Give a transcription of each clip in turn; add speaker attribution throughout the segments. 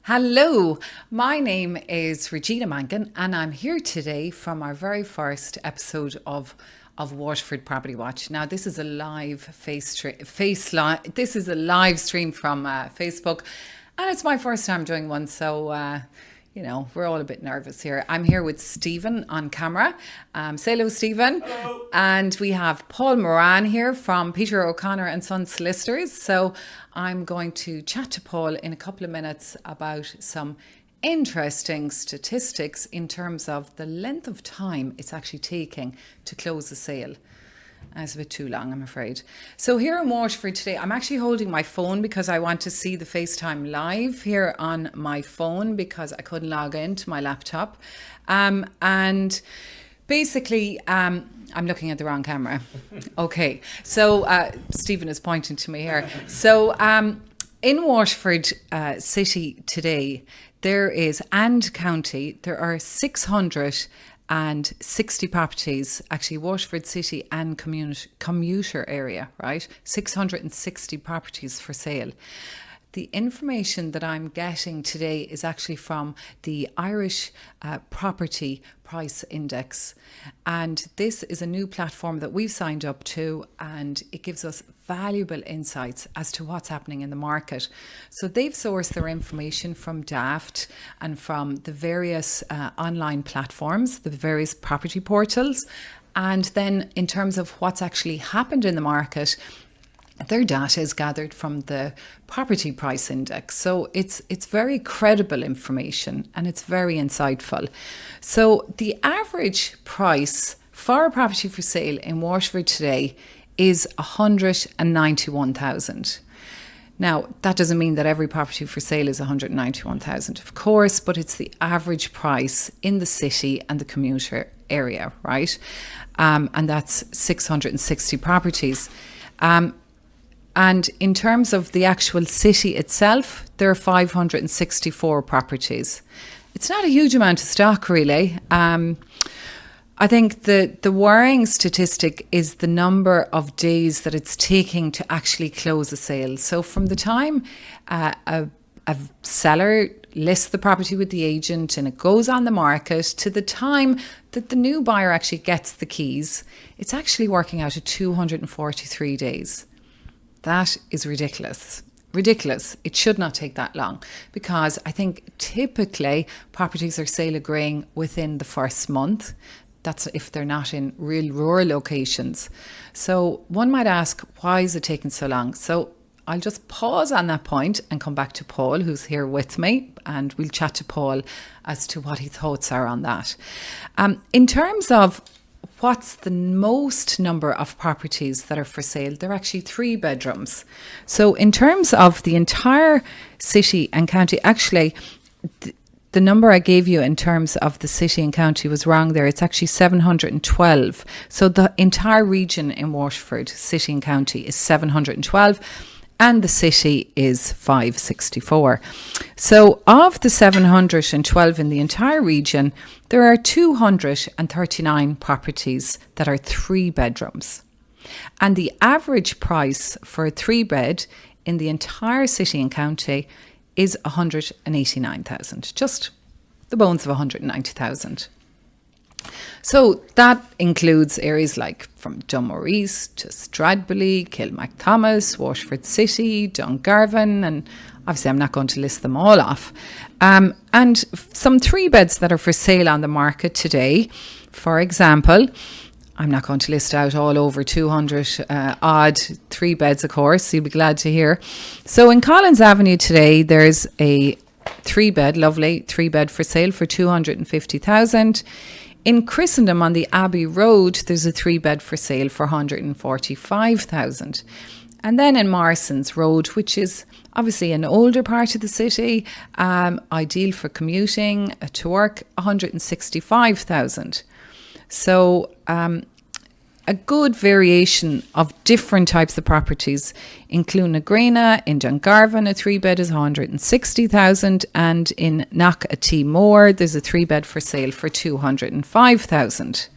Speaker 1: Hello, my name is Regina Mangan and I'm here today from our very first episode of Waterford Property Watch. Now this is a live this is a live stream from Facebook, and it's my first time doing one, so we're all a bit nervous here. I'm here with Stephen on camera. Say hello, Stephen.
Speaker 2: Hello.
Speaker 1: And we have Paul Murran here from Peter O'Connor and Sons Solicitors. So I'm going to chat to Paul in a couple of minutes about some interesting statistics in terms of the length of time it's actually taking to close a sale. It's a bit too long, I'm afraid. So here in Waterford today, I'm actually holding my phone because I want to see the FaceTime live here on my phone because I couldn't log into my laptop. And basically, I'm looking at the wrong camera. Okay, so Stephen is pointing to me here. So in Waterford City today, and county, there are 660 properties, actually Waterford City and commuter area, right? 660 properties for sale. The information that I'm getting today is actually from the Irish Property Price Index. And this is a new platform that we've signed up to, and it gives us valuable insights as to what's happening in the market. So they've sourced their information from Daft and from the various online platforms, the various property portals. And then in terms of what's actually happened in the market, their data is gathered from the Property Price Index. So it's very credible information and it's very insightful. So the average price for a property for sale in Waterford today is 191,000. Now, that doesn't mean that every property for sale is 191,000, of course, but it's the average price in the city and the commuter area, right? And that's 660 properties. And in terms of the actual city itself, there are 564 properties. It's not a huge amount of stock, really. I think the worrying statistic is the number of days that it's taking to actually close a sale. So from the time a seller lists the property with the agent and it goes on the market to the time that the new buyer actually gets the keys, it's actually working out at 243 days. That is ridiculous. Ridiculous. It should not take that long, because I think typically properties are sale agreeing within the first month. That's if they're not in real rural locations. So one might ask, why is it taking so long? So I'll just pause on that point and come back to Paul, who's here with me, and we'll chat to Paul as to what his thoughts are on that. In terms of what's the most number of properties that are for sale, they're actually 3 bedrooms. So in terms of the entire city and county, actually the number I gave you in terms of the city and county was wrong there. It's actually 712. So the entire region in Waterford, city and county, is 712. And the city is 564. So of the 712 in the entire region, there are 239 properties that are 3 bedrooms. And the average price for a 3-bed in the entire city and county is 189,000, just the bones of 190,000. So that includes areas like from Dunmore to Stradbally, Kilmacthomas, Waterford City, Dungarvan, and obviously I'm not going to list them all off. And some 3-beds that are for sale on the market today. For example, I'm not going to list out all over 200 odd 3-beds, of course, you'll be glad to hear. So in Collins Avenue today, there's a 3-bed, lovely 3-bed for sale for 250,000. In Christendom on the Abbey Road, there's a 3-bed for sale for 145,000. And then in Morrison's Road, which is obviously an older part of the city, ideal for commuting to work, 165,000. So a good variation of different types of properties, including Regina in Dungarvan, a 3-bed is 160,000, and in Knock-a-T-Moor, there's a 3-bed for sale for 205,000.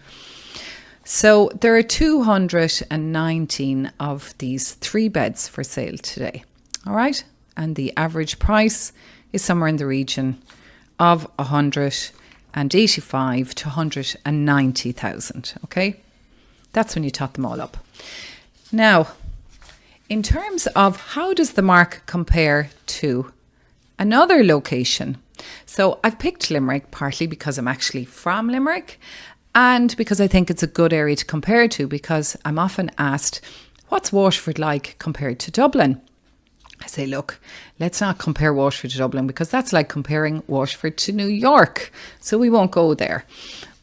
Speaker 1: So there are 219 of these 3-beds for sale today. All right. And the average price is somewhere in the region of 185 to 190,000. Okay. That's when you tot them all up. Now, in terms of how does the market compare to another location? So I've picked Limerick partly because I'm actually from Limerick, and because I think it's a good area to compare to, because I'm often asked, what's Waterford like compared to Dublin? I say, look, let's not compare Waterford to Dublin, because that's like comparing Waterford to New York. So we won't go there.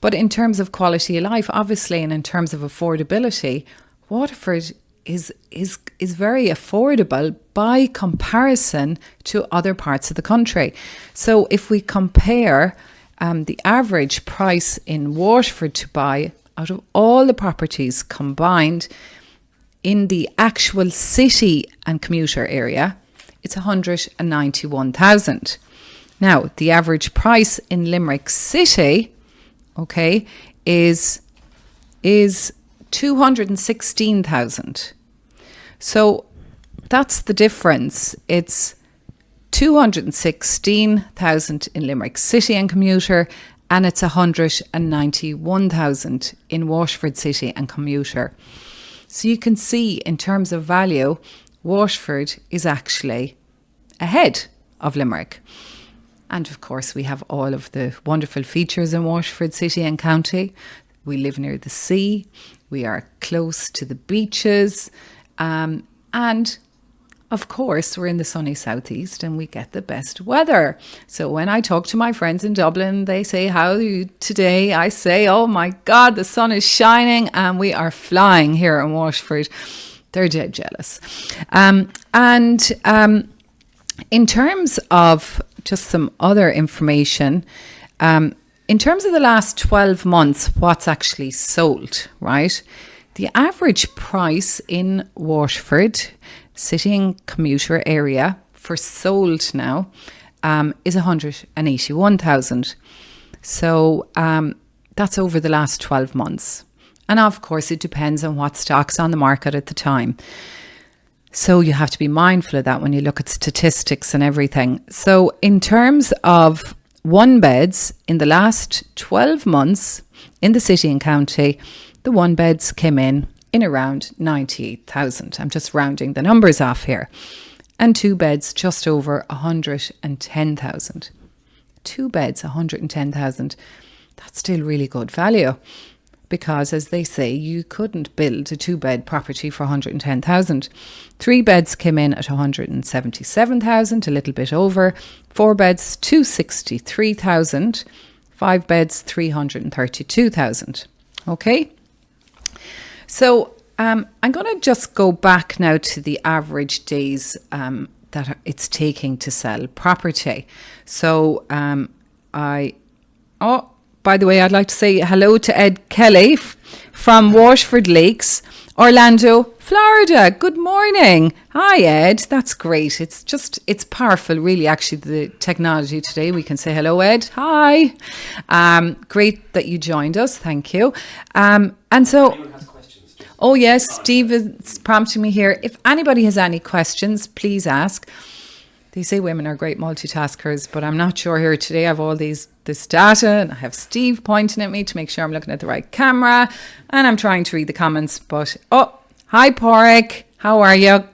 Speaker 1: But in terms of quality of life, obviously, and in terms of affordability, Waterford is very affordable by comparison to other parts of the country. So if we compare the average price in Waterford to buy out of all the properties combined in the actual city and commuter area, it's 191,000. Now, the average price in Limerick City, okay, is 216,000. So that's the difference. It's 216,000 in Limerick City and commuter, and it's 191,000 in Waterford City and commuter. So you can see, in terms of value, Waterford is actually ahead of Limerick. And of course, we have all of the wonderful features in Waterford City and County. We live near the sea, we are close to the beaches, and of course, we're in the sunny southeast and we get the best weather. So when I talk to my friends in Dublin, they say, how are you today? I say, oh my God, the sun is shining and we are flying here in Waterford. They're dead jealous. In terms of just some other information, in terms of the last 12 months, what's actually sold, right? The average price in Waterford City and commuter area for sold now is 181,000. So that's over the last 12 months. And of course, it depends on what stock's on the market at the time. So you have to be mindful of that when you look at statistics and everything. So in terms of 1-beds in the last 12 months in the city and county, the 1-beds came in around 98,000. I'm just rounding the numbers off here. And 2-beds just over 110,000. 2-beds, 110,000. That's still really good value, because as they say, you couldn't build a 2-bed property for 110,000. 3-beds came in at 177,000, a little bit over. 4-beds, 263,000. 5-beds, 332,000. Okay. So I'm going to just go back now to the average days that it's taking to sell property. So by the way, I'd like to say hello to Ed Kelly from Waterford Lakes, Orlando, Florida. Good morning. Hi, Ed. That's great. It's powerful, really, actually, the technology today. We can say hello, Ed. Hi. Great that you joined us. Thank you. And so... Oh, yes, Steve is prompting me here. If anybody has any questions, please ask. They say women are great multitaskers, but I'm not sure here today. I have all this data, and I have Steve pointing at me to make sure I'm looking at the right camera, and I'm trying to read the comments. But, hi, Porrick. How are you?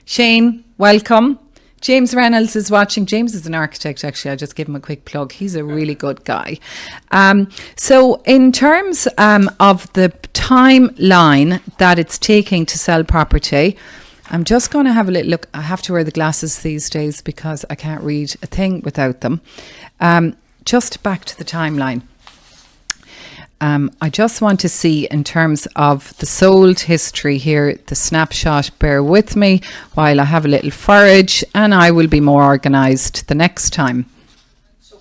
Speaker 1: Shane, welcome. James Reynolds is watching. James is an architect, actually. I'll just give him a quick plug. He's a really good guy. So in terms of the timeline that it's taking to sell property, I'm just going to have a little look. I have to wear the glasses these days because I can't read a thing without them. Just back to the timeline. I just want to see, in terms of the sold history here, the snapshot. Bear with me while I have a little forage, and I will be more organised the next time. So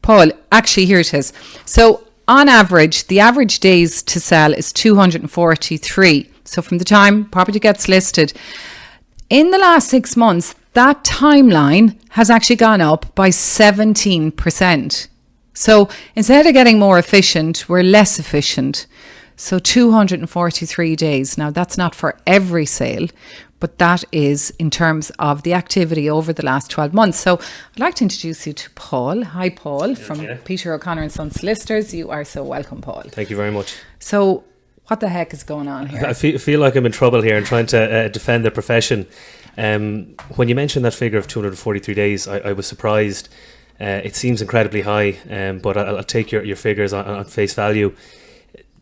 Speaker 1: Paul, actually, here it is. So on average, the average days to sell is 243. So from the time property gets listed, in the last 6 months, that timeline has actually gone up by 17%. So instead of getting more efficient, we're less efficient. So 243 days. Now, that's not for every sale, but that is in terms of the activity over the last 12 months. So I'd like to introduce you to Paul. Hi, Paul, from Peter O'Connor and Son Solicitors. You are so welcome, Paul.
Speaker 2: Thank you very much.
Speaker 1: So what the heck is going on here?
Speaker 2: I feel like I'm in trouble here and trying to defend the profession. When you mentioned that figure of 243 days, I was surprised. It seems incredibly high, but I'll take your figures on face value.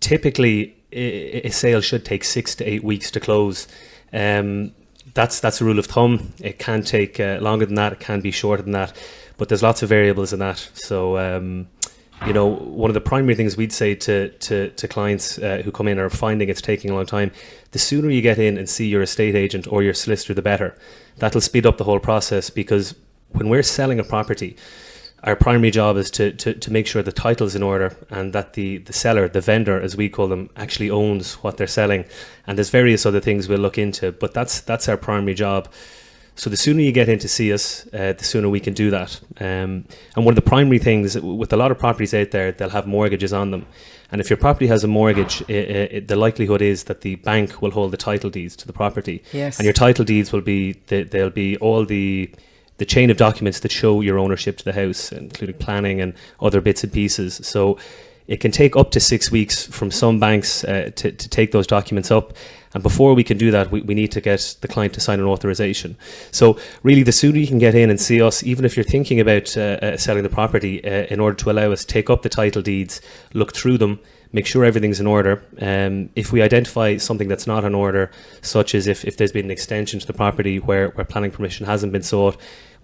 Speaker 2: Typically, a sale should take 6 to 8 weeks to close. That's a rule of thumb. It can take longer than that. It can be shorter than that. But there's lots of variables in that. So, one of the primary things we'd say to clients who come in are finding it's taking a long time. The sooner you get in and see your estate agent or your solicitor, the better. That'll speed up the whole process, because when we're selling a property, our primary job is to make sure the title's in order and that the seller, the vendor, as we call them, actually owns what they're selling. And there's various other things we'll look into, but that's our primary job. So the sooner you get in to see us, the sooner we can do that. And one of the primary things, with a lot of properties out there, they'll have mortgages on them. And if your property has a mortgage, the likelihood is that the bank will hold the title deeds to the property.
Speaker 1: Yes.
Speaker 2: And your title deeds will be, they'll be all the chain of documents that show your ownership to the house, including planning and other bits and pieces. So it can take up to 6 weeks from some banks to take those documents up. And before we can do that, we need to get the client to sign an authorization. So really, the sooner you can get in and see us, even if you're thinking about selling the property, in order to allow us to take up the title deeds, look through them, make sure everything's in order. If we identify something that's not in order, such as if there's been an extension to the property where planning permission hasn't been sought,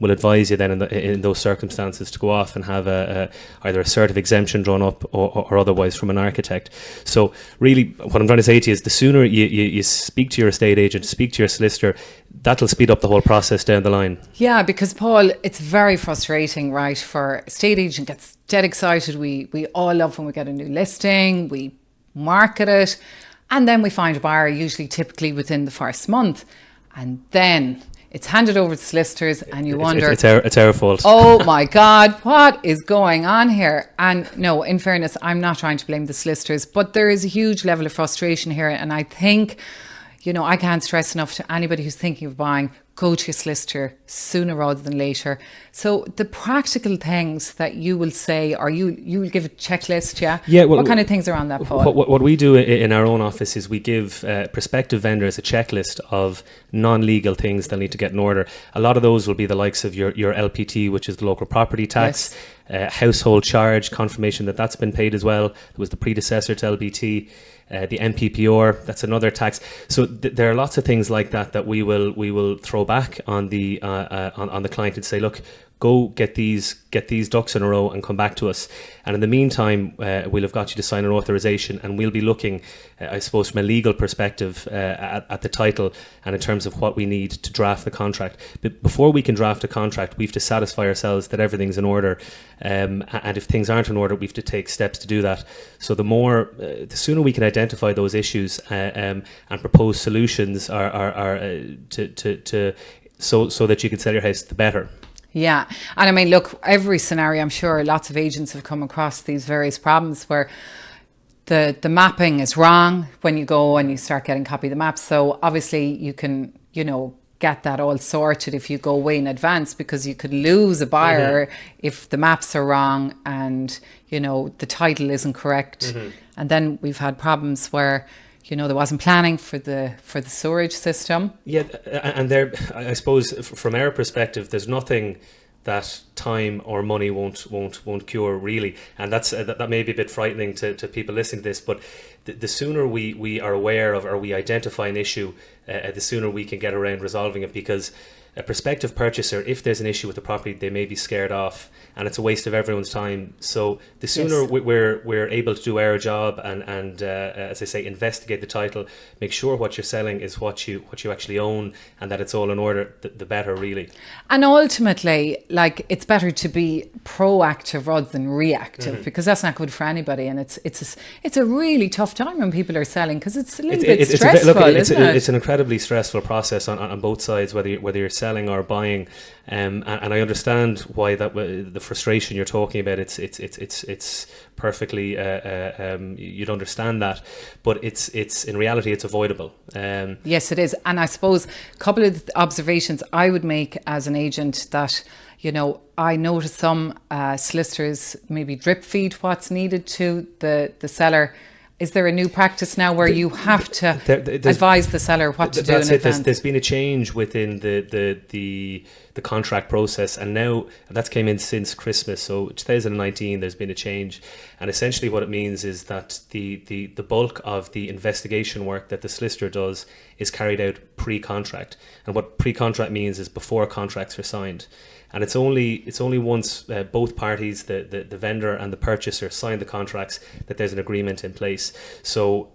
Speaker 2: we'll advise you then in those circumstances to go off and have either a cert of exemption drawn up or otherwise from an architect. So really, what I'm trying to say to you is the sooner you speak to your estate agent, speak to your solicitor, that'll speed up the whole process down the line.
Speaker 1: Yeah, because Paul, it's very frustrating, right? For estate agent gets dead excited. We all love when we get a new listing, we market it, and then we find a buyer, usually typically within the first month. And then it's handed over to solicitors and you wonder...
Speaker 2: It's our fault.
Speaker 1: Oh my God, what is going on here? And no, in fairness, I'm not trying to blame the solicitors, but there is a huge level of frustration here. And I think, I can't stress enough to anybody who's thinking of buying, go to your solicitor sooner rather than later. So the practical things that you will say, or you will give a checklist, yeah?
Speaker 2: Yeah. Well,
Speaker 1: what kind of things are on that, Paul?
Speaker 2: What we do in our own office is we give prospective vendors a checklist of non-legal things they'll need to get in order. A lot of those will be the likes of your LPT, which is the local property tax, yes. Household charge, confirmation that that's been paid as well. It was the predecessor to LBT. The MPPR, that's another tax. So there are lots of things like that we will throw back on the client and say, look, go get these ducks in a row and come back to us. And in the meantime, we'll have got you to sign an authorization, and we'll be looking, I suppose, from a legal perspective at the title and in terms of what we need to draft the contract. But before we can draft a contract, we have to satisfy ourselves that everything's in order. And if things aren't in order, we have to take steps to do that. So the sooner we can identify those issues and propose solutions so that you can sell your house, the better.
Speaker 1: Yeah. And I mean, look, every scenario, I'm sure lots of agents have come across these various problems where the mapping is wrong when you go and you start getting copy of the maps. So obviously you can, get that all sorted if you go way in advance, because you could lose a buyer if the maps are wrong and, the title isn't correct. And then we've had problems where, there wasn't planning for the sewerage system. Yeah,
Speaker 2: and there, I suppose, from our perspective, there's nothing that time or money won't cure, really, and that may be a bit frightening to people listening to this. But the sooner we are aware of or we identify an issue, the sooner we can get around resolving it, because a prospective purchaser, if there's an issue with the property, they may be scared off, and it's a waste of everyone's time. So the sooner we're able to do our job and as I say, investigate the title, make sure what you're selling is what you actually own, and that it's all in order, the better, really.
Speaker 1: And ultimately, like, it's better to be proactive rather than reactive, because that's not good for anybody. And it's a really tough time when people are selling, because it's a little bit stressful.
Speaker 2: It's an incredibly stressful process on both sides, whether you're selling or buying. And I understand why the frustration you're talking about. It's perfectly you'd understand that, but it's in reality it's avoidable.
Speaker 1: Yes, it is. And I suppose a couple of observations I would make as an agent, that I notice some solicitors maybe drip feed what's needed to the seller. Is there a new practice now where you have to advise the seller what to do in advance?
Speaker 2: There's been a change within the contract process, and now that's came in since Christmas. So 2019, there's been a change, and essentially what it means is that the bulk of the investigation work that the solicitor does is carried out pre-contract, and what pre-contract means is before contracts are signed. And it's only once both parties, the vendor and the purchaser, sign the contracts, that there's an agreement in place. So,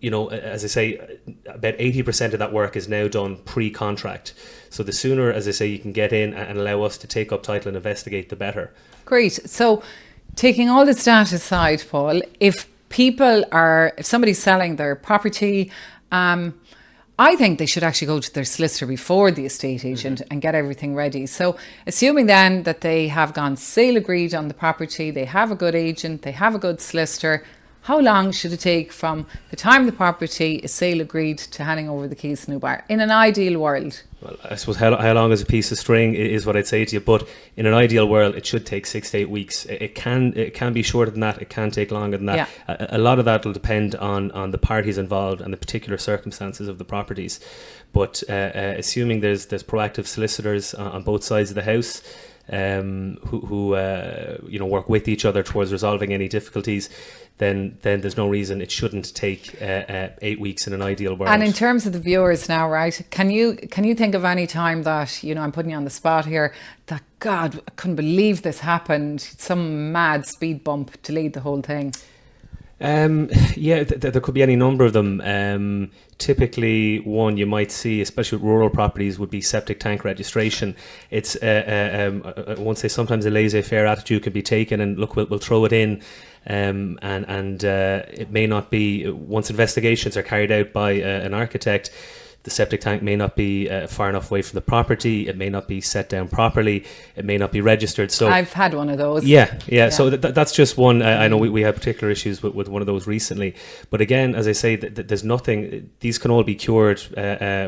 Speaker 2: as I say, about 80% of that work is now done pre-contract. So the sooner, as I say, you can get in and allow us to take up title and investigate, the better.
Speaker 1: Great. So taking all this data aside, Paul, if somebody's selling their property, I think they should actually go to their solicitor before the estate agent and get everything ready. So assuming then that they have gone sale agreed on the property, they have a good agent, they have a good solicitor, how long should it take from the time the property is sale agreed to handing over the keys to new buyer in an ideal world?
Speaker 2: Well, I suppose how long is a piece of string is what I'd say to you. But in an ideal world, it should take 6 to 8 weeks. It can be shorter than that. It can take longer than that.
Speaker 1: Yeah.
Speaker 2: A lot of that will depend on the parties involved and the particular circumstances of the properties. But assuming there's proactive solicitors on both sides of the house, who work with each other towards resolving any difficulties, then there's no reason it shouldn't take 8 weeks in an ideal world.
Speaker 1: And in terms of the viewers now, right, can you think of any time that, I'm putting you on the spot here, that God, I couldn't believe this happened, some mad speed bump delayed the whole thing?
Speaker 2: There could be any number of them. Typically, one you might see, especially with rural properties, would be septic tank registration. It's I won't say sometimes a laissez-faire attitude can be taken, and look, we'll throw it in, and it may not be, once investigations are carried out by an architect, the septic tank may not be far enough away from the property. It may not be set down properly. It may not be registered. So
Speaker 1: I've had one of those.
Speaker 2: Yeah. So that's just one. I know we had particular issues with one of those recently. But again, as I say, there's nothing. These can all be cured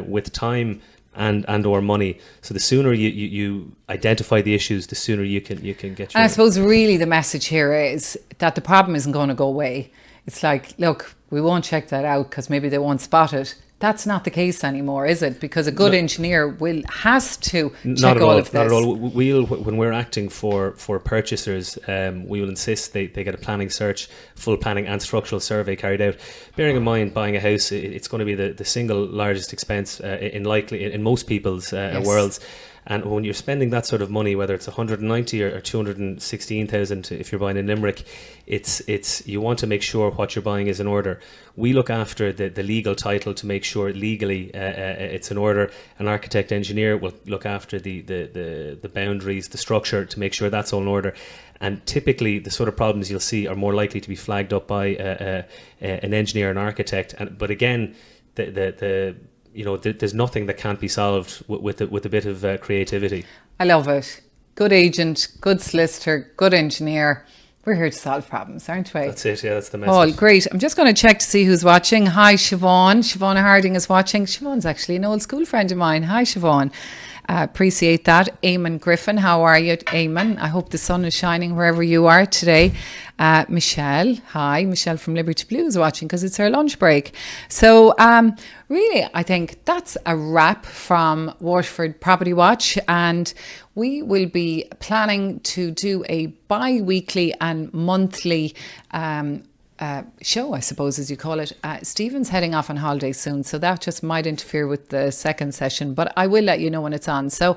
Speaker 2: with time and or money. So the sooner you identify the issues, the sooner you can get through.
Speaker 1: And I suppose really the message here is that the problem isn't going to go away. It's like, look, we won't check that out because maybe they won't spot it. That's not the case anymore, is it? Because a good engineer has to check all of this.
Speaker 2: Not at all. When we're acting for purchasers, we will insist they get a planning search, full planning and structural survey carried out. Bearing in mind, buying a house, it's going to be the single largest expense in most people's worlds. And when you're spending that sort of money, whether it's 190 or 216,000 if you're buying in Limerick, it's you want to make sure what you're buying is in order. We look after the legal title to make sure legally it's in order. An architect engineer will look after the boundaries, the structure, to make sure that's all in order. And typically, the sort of problems you'll see are more likely to be flagged up by an engineer, an architect. But again, there's nothing that can't be solved with a bit of creativity.
Speaker 1: I love it. Good agent, good solicitor, good engineer. We're here to solve problems, aren't we?
Speaker 2: That's it, yeah, that's the message.
Speaker 1: Oh, great. I'm just going to check to see who's watching. Hi, Siobhan. Siobhan Harding is watching. Siobhan's actually an old school friend of mine. Hi, Siobhan. Appreciate that. Eamon Griffin, how are you, Eamon? I hope the sun is shining wherever you are today. Michelle, hi. Michelle from Liberty Blue is watching because it's her lunch break. So really, I think that's a wrap from Waterford Property Watch, and we will be planning to do a bi-weekly and monthly show, I suppose, as you call it. Stephen's heading off on holiday soon, so that just might interfere with the second session, but I will let you know when it's on. So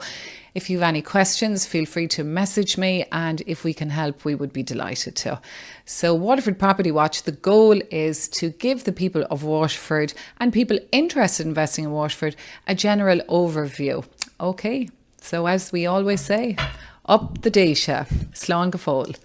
Speaker 1: if you have any questions, feel free to message me, and if we can help, we would be delighted to. So Waterford Property Watch, the goal is to give the people of Waterford and people interested in investing in Waterford a general overview. Okay, so as we always say, Up the Daisha, Slán go fóill.